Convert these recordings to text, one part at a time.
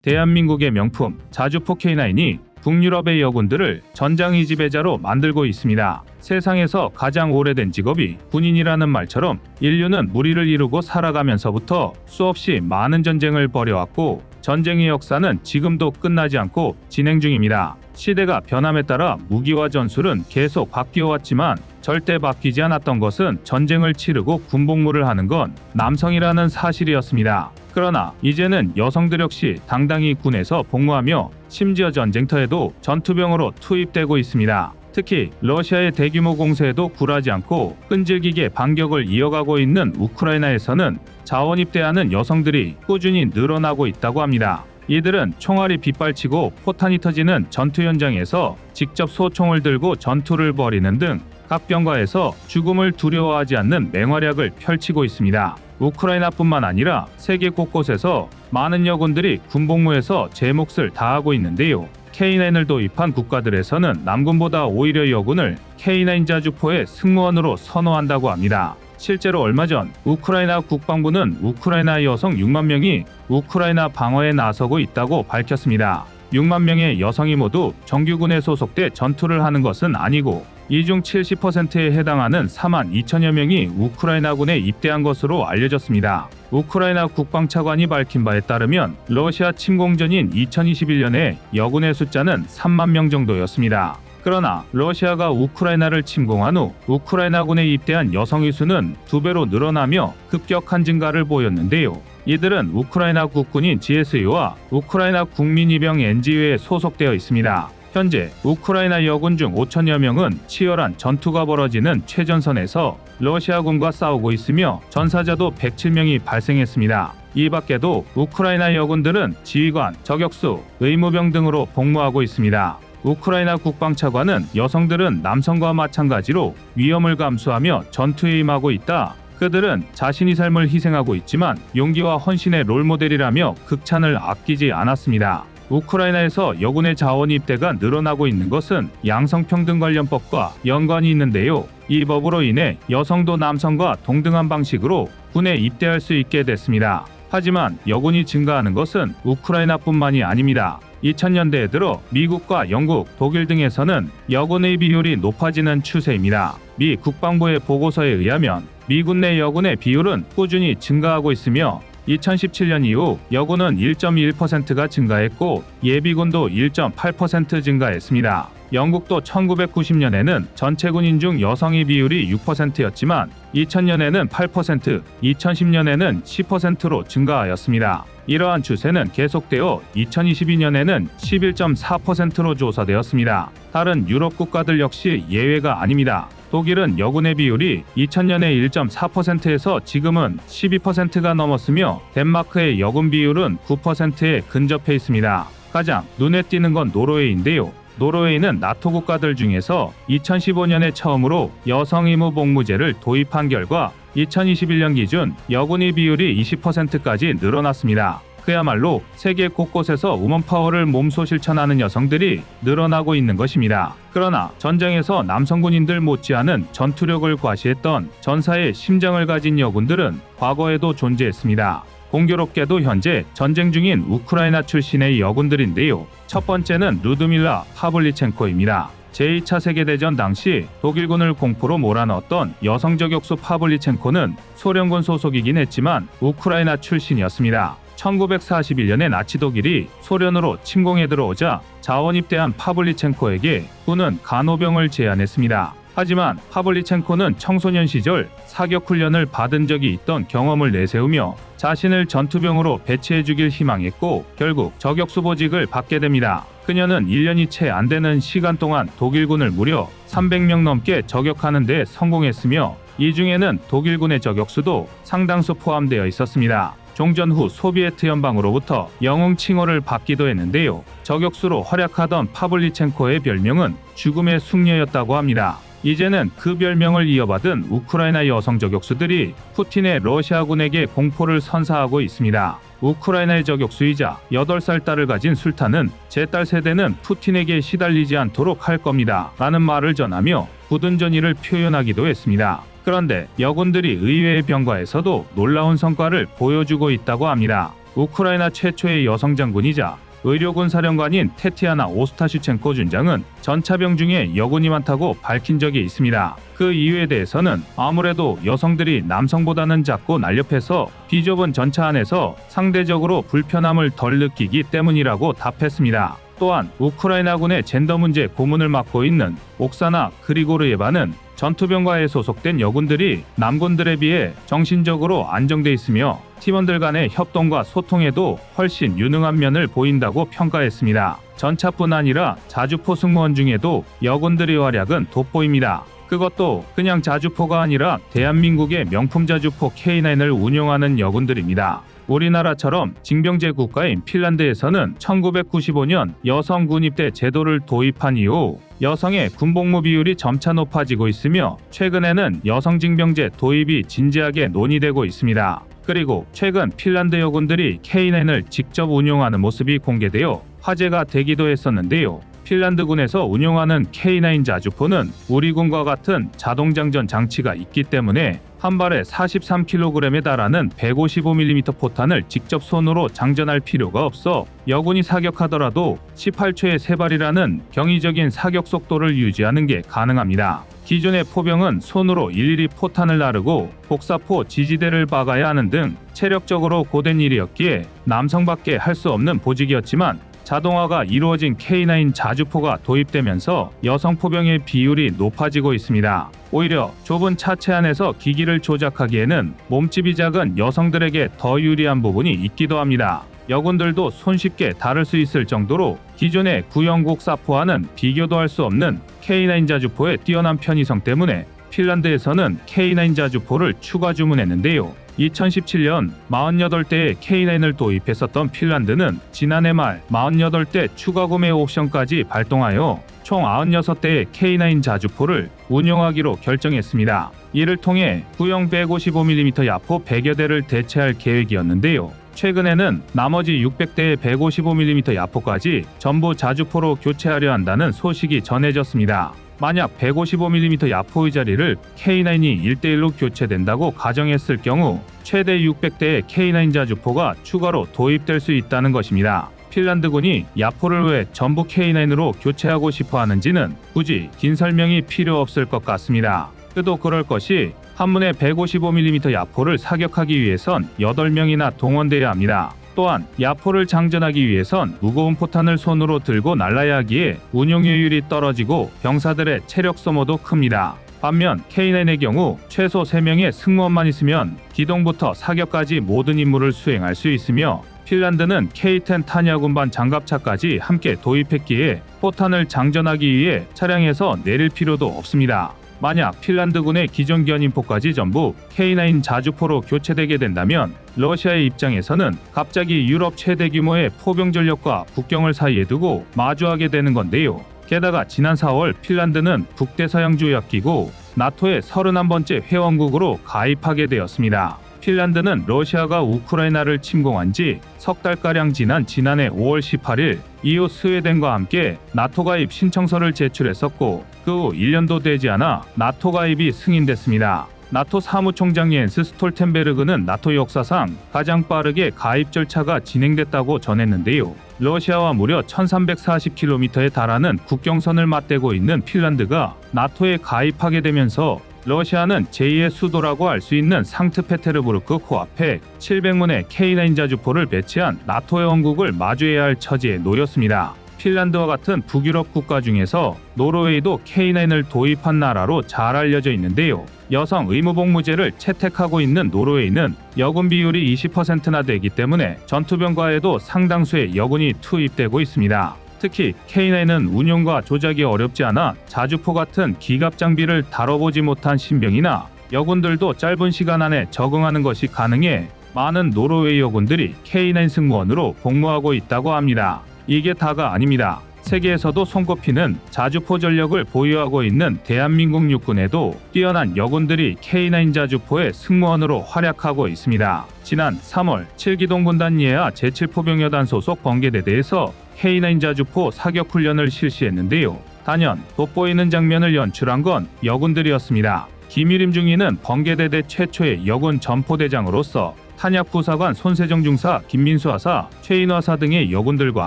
대한민국의 명품 자주포 K9이 북유럽의 여군들을 전장의 지배자로 만들고 있습니다. 세상에서 가장 오래된 직업이 군인이라는 말처럼 인류는 무리를 이루고 살아가면서부터 수없이 많은 전쟁을 벌여왔고 전쟁의 역사는 지금도 끝나지 않고 진행 중입니다. 시대가 변함에 따라 무기와 전술은 계속 바뀌어왔지만 절대 바뀌지 않았던 것은 전쟁을 치르고 군복무를 하는 건 남성이라는 사실이었습니다. 그러나 이제는 여성들 역시 당당히 군에서 복무하며 심지어 전쟁터에도 전투병으로 투입되고 있습니다. 특히 러시아의 대규모 공세에도 굴하지 않고 끈질기게 반격을 이어가고 있는 우크라이나에서는 자원 입대하는 여성들이 꾸준히 늘어나고 있다고 합니다. 이들은 총알이 빗발치고 포탄이 터지는 전투 현장에서 직접 소총을 들고 전투를 벌이는 등 각 병과에서 죽음을 두려워하지 않는 맹활약을 펼치고 있습니다. 우크라이나뿐만 아니라 세계 곳곳에서 많은 여군들이 군복무에서 제 몫을 다하고 있는데요. K9을 도입한 국가들에서는 남군보다 오히려 여군을 K9 자주포의 승무원으로 선호한다고 합니다. 실제로 얼마 전 우크라이나 국방부는 우크라이나 여성 6만 명이 우크라이나 방어에 나서고 있다고 밝혔습니다. 6만 명의 여성이 모두 정규군에 소속돼 전투를 하는 것은 아니고 이 중 70%에 해당하는 4만 2천여 명이 우크라이나군에 입대한 것으로 알려졌습니다. 우크라이나 국방차관이 밝힌 바에 따르면 러시아 침공전인 2021년에 여군의 숫자는 3만 명 정도였습니다. 그러나 러시아가 우크라이나를 침공한 후 우크라이나군에 입대한 여성의 수는 2배로 늘어나며 급격한 증가를 보였는데요. 이들은 우크라이나 국군인 GSU와 우크라이나 국민이병 NGU에 소속되어 있습니다. 현재 우크라이나 여군 중 5천여 명은 치열한 전투가 벌어지는 최전선에서 러시아군과 싸우고 있으며 전사자도 107명이 발생했습니다. 이 밖에도 우크라이나 여군들은 지휘관, 저격수, 의무병 등으로 복무하고 있습니다. 우크라이나 국방차관은 여성들은 남성과 마찬가지로 위험을 감수하며 전투에 임하고 있다. 그들은 자신의 삶을 희생하고 있지만 용기와 헌신의 롤모델이라며 극찬을 아끼지 않았습니다. 우크라이나에서 여군의 자원 입대가 늘어나고 있는 것은 양성평등관련법과 연관이 있는데요. 이 법으로 인해 여성도 남성과 동등한 방식으로 군에 입대할 수 있게 됐습니다. 하지만 여군이 증가하는 것은 우크라이나뿐만이 아닙니다. 2000년대에 들어 미국과 영국, 독일 등에서는 여군의 비율이 높아지는 추세입니다. 미 국방부의 보고서에 의하면 미군 내 여군의 비율은 꾸준히 증가하고 있으며 2017년 이후 여군은 1.1%가 증가했고 예비군도 1.8% 증가했습니다. 영국도 1990년에는 전체 군인 중 여성의 비율이 6%였지만 2000년에는 8%, 2010년에는 10%로 증가하였습니다. 이러한 추세는 계속되어 2022년에는 11.4%로 조사되었습니다. 다른 유럽 국가들 역시 예외가 아닙니다. 독일은 여군의 비율이 2000년에 1.4%에서 지금은 12%가 넘었으며 덴마크의 여군 비율은 9%에 근접해 있습니다. 가장 눈에 띄는 건 노르웨이인데요. 노르웨이는 나토 국가들 중에서 2015년에 처음으로 여성 의무 복무제를 도입한 결과 2021년 기준 여군의 비율이 20%까지 늘어났습니다. 그야말로 세계 곳곳에서 우먼파워를 몸소 실천하는 여성들이 늘어나고 있는 것입니다. 그러나 전쟁에서 남성 군인들 못지않은 전투력을 과시했던 전사의 심장을 가진 여군들은 과거에도 존재했습니다. 공교롭게도 현재 전쟁 중인 우크라이나 출신의 여군들인데요. 첫 번째는 루드밀라 파블리첸코입니다. 제2차 세계대전 당시 독일군을 공포로 몰아넣었던 여성 저격수 파블리첸코는 소련군 소속이긴 했지만 우크라이나 출신이었습니다. 1941년에 나치 독일이 소련으로 침공해 들어오자 자원 입대한 파블리첸코에게 군은 간호병을 제안했습니다. 하지만 파블리첸코는 청소년 시절 사격 훈련을 받은 적이 있던 경험을 내세우며 자신을 전투병으로 배치해 주길 희망했고 결국 저격수 보직을 받게 됩니다. 그녀는 1년이 채 안 되는 시간 동안 독일군을 무려 300명 넘게 저격하는 데 성공했으며 이 중에는 독일군의 저격수도 상당수 포함되어 있었습니다. 종전 후 소비에트 연방으로부터 영웅 칭호를 받기도 했는데요. 저격수로 활약하던 파블리첸코의 별명은 죽음의 숙녀였다고 합니다. 이제는 그 별명을 이어받은 우크라이나 여성 저격수들이 푸틴의 러시아군에게 공포를 선사하고 있습니다. 우크라이나의 저격수이자 8살 딸을 가진 술탄은 제 딸 세대는 푸틴에게 시달리지 않도록 할 겁니다. 라는 말을 전하며 굳은 전의를 표현하기도 했습니다. 그런데 여군들이 의외의 병과에서도 놀라운 성과를 보여주고 있다고 합니다. 우크라이나 최초의 여성 장군이자 의료군 사령관인 테티아나 오스타슈첸코 준장은 전차병 중에 여군이 많다고 밝힌 적이 있습니다. 그 이유에 대해서는 아무래도 여성들이 남성보다는 작고 날렵해서 비좁은 전차 안에서 상대적으로 불편함을 덜 느끼기 때문이라고 답했습니다. 또한 우크라이나군의 젠더 문제 고문을 맡고 있는 옥사나 그리고르예바는 전투병과에 소속된 여군들이 남군들에 비해 정신적으로 안정돼 있으며 팀원들 간의 협동과 소통에도 훨씬 유능한 면을 보인다고 평가했습니다. 전차뿐 아니라 자주포 승무원 중에도 여군들의 활약은 돋보입니다. 그것도 그냥 자주포가 아니라 대한민국의 명품 자주포 K9을 운용하는 여군들입니다. 우리나라처럼 징병제 국가인 핀란드에서는 1995년 여성 군입대 제도를 도입한 이후 여성의 군복무 비율이 점차 높아지고 있으며 최근에는 여성 징병제 도입이 진지하게 논의되고 있습니다. 그리고 최근 핀란드 여군들이 K9을 직접 운용하는 모습이 공개되어 화제가 되기도 했었는데요. 핀란드군에서 운용하는 K9 자주포는 우리 군과 같은 자동장전 장치가 있기 때문에 한 발에 43kg에 달하는 155mm 포탄을 직접 손으로 장전할 필요가 없어 여군이 사격하더라도 18초에 3발이라는 경이적인 사격 속도를 유지하는 게 가능합니다. 기존의 포병은 손으로 일일이 포탄을 나르고 복사포 지지대를 박아야 하는 등 체력적으로 고된 일이었기에 남성밖에 할 수 없는 보직이었지만 자동화가 이루어진 K9 자주포가 도입되면서 여성 포병의 비율이 높아지고 있습니다. 오히려 좁은 차체 안에서 기기를 조작하기에는 몸집이 작은 여성들에게 더 유리한 부분이 있기도 합니다. 여군들도 손쉽게 다룰 수 있을 정도로 기존의 구형국 사포와는 비교도 할 수 없는 K9 자주포의 뛰어난 편의성 때문에 핀란드에서는 K9 자주포를 추가 주문했는데요. 2017년 48대의 K9을 도입했었던 핀란드는 지난해 말 48대 추가 구매 옵션까지 발동하여 총 96대의 K9 자주포를 운용하기로 결정했습니다. 이를 통해 구형 155mm 야포 100여 대를 대체할 계획이었는데요. 최근에는 나머지 600대의 155mm 야포까지 전부 자주포로 교체하려 한다는 소식이 전해졌습니다. 만약 155mm 야포의 자리를 K9이 1대1로 교체된다고 가정했을 경우 최대 600대의 K9 자주포가 추가로 도입될 수 있다는 것입니다. 핀란드군이 야포를 왜 전부 K9으로 교체하고 싶어 하는지는 굳이 긴 설명이 필요 없을 것 같습니다. 그도 그럴 것이 한문의 155mm 야포를 사격하기 위해선 8명이나 동원돼야 합니다. 또한 야포를 장전하기 위해선 무거운 포탄을 손으로 들고 날라야 하기에 운용 효율이 떨어지고 병사들의 체력 소모도 큽니다. 반면 K9의 경우 최소 3명의 승무원만 있으면 기동부터 사격까지 모든 임무를 수행할 수 있으며 핀란드는 K10 타니아 군반 장갑차까지 함께 도입했기에 포탄을 장전하기 위해 차량에서 내릴 필요도 없습니다. 만약 핀란드군의 기존 견인포까지 전부 K9 자주포로 교체되게 된다면 러시아의 입장에서는 갑자기 유럽 최대 규모의 포병 전력과 국경을 사이에 두고 마주하게 되는 건데요. 게다가 지난 4월 핀란드는 북대서양조약기구 나토의 31번째 회원국으로 가입하게 되었습니다. 핀란드는 러시아가 우크라이나를 침공한 지 석 달가량 지난 지난해 5월 18일 이후 스웨덴과 함께 나토 가입 신청서를 제출했었고 그 후 1년도 되지 않아 나토 가입이 승인됐습니다. 나토 사무총장 옌스 스톨텐베르그는 나토 역사상 가장 빠르게 가입 절차가 진행됐다고 전했는데요. 러시아와 무려 1340km에 달하는 국경선을 맞대고 있는 핀란드가 나토에 가입하게 되면서 러시아는 제2의 수도라고 할 수 있는 상트페테르부르크 코앞에 700문의 K9 자주포를 배치한 나토 회원국을 마주해야 할 처지에 놓였습니다. 핀란드와 같은 북유럽 국가 중에서 노르웨이도 K9을 도입한 나라로 잘 알려져 있는데요. 여성 의무복무제를 채택하고 있는 노르웨이는 여군 비율이 20%나 되기 때문에 전투병과에도 상당수의 여군이 투입되고 있습니다. 특히 K9은 운용과 조작이 어렵지 않아 자주포 같은 기갑 장비를 다뤄보지 못한 신병이나 여군들도 짧은 시간 안에 적응하는 것이 가능해 많은 노르웨이 여군들이 K9 승무원으로 복무하고 있다고 합니다. 이게 다가 아닙니다. 세계에서도 손꼽히는 자주포 전력을 보유하고 있는 대한민국 육군에도 뛰어난 여군들이 K9 자주포의 승무원으로 활약하고 있습니다. 지난 3월 7기동 군단 예하 제7포병여단 소속 번개대대에서 K9 자주포 사격 훈련을 실시했는데요. 단연 돋보이는 장면을 연출한 건 여군들이었습니다. 김유림 중위는 번개대대 최초의 여군 전포대장으로서 탄약부사관 손세정 중사, 김민수 하사, 최인호 하사 등의 여군들과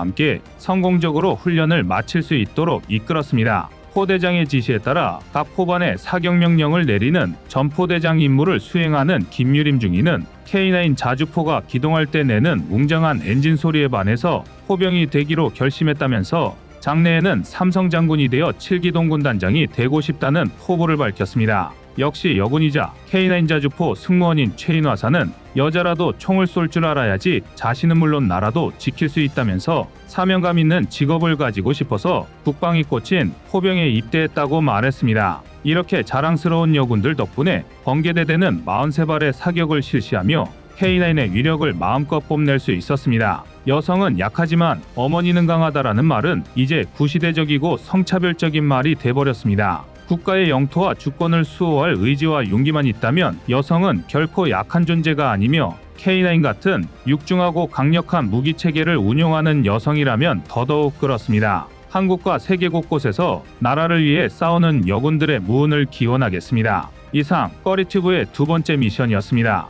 함께 성공적으로 훈련을 마칠 수 있도록 이끌었습니다. 포대장의 지시에 따라 각 포반에 사격명령을 내리는 전포대장 임무를 수행하는 김유림 중위는 K9 자주포가 기동할 때 내는 웅장한 엔진 소리에 반해서 포병이 되기로 결심했다면서 장래에는 삼성 장군이 되어 7기동 군단장이 되고 싶다는 포부를 밝혔습니다. 역시 여군이자 K9 자주포 승무원인 최인호 하사는 여자라도 총을 쏠 줄 알아야지 자신은 물론 나라도 지킬 수 있다면서 사명감 있는 직업을 가지고 싶어서 국방이 꽂힌 포병에 입대했다고 말했습니다. 이렇게 자랑스러운 여군들 덕분에 번개대대는 43발의 사격을 실시하며 K9의 위력을 마음껏 뽐낼 수 있었습니다. 여성은 약하지만 어머니는 강하다라는 말은 이제 구시대적이고 성차별적인 말이 돼버렸습니다. 국가의 영토와 주권을 수호할 의지와 용기만 있다면 여성은 결코 약한 존재가 아니며 K9 같은 육중하고 강력한 무기체계를 운용하는 여성이라면 더더욱 그렇습니다. 한국과 세계 곳곳에서 나라를 위해 싸우는 여군들의 무운을 기원하겠습니다. 이상 꺼리튜브의 두 번째 미션이었습니다.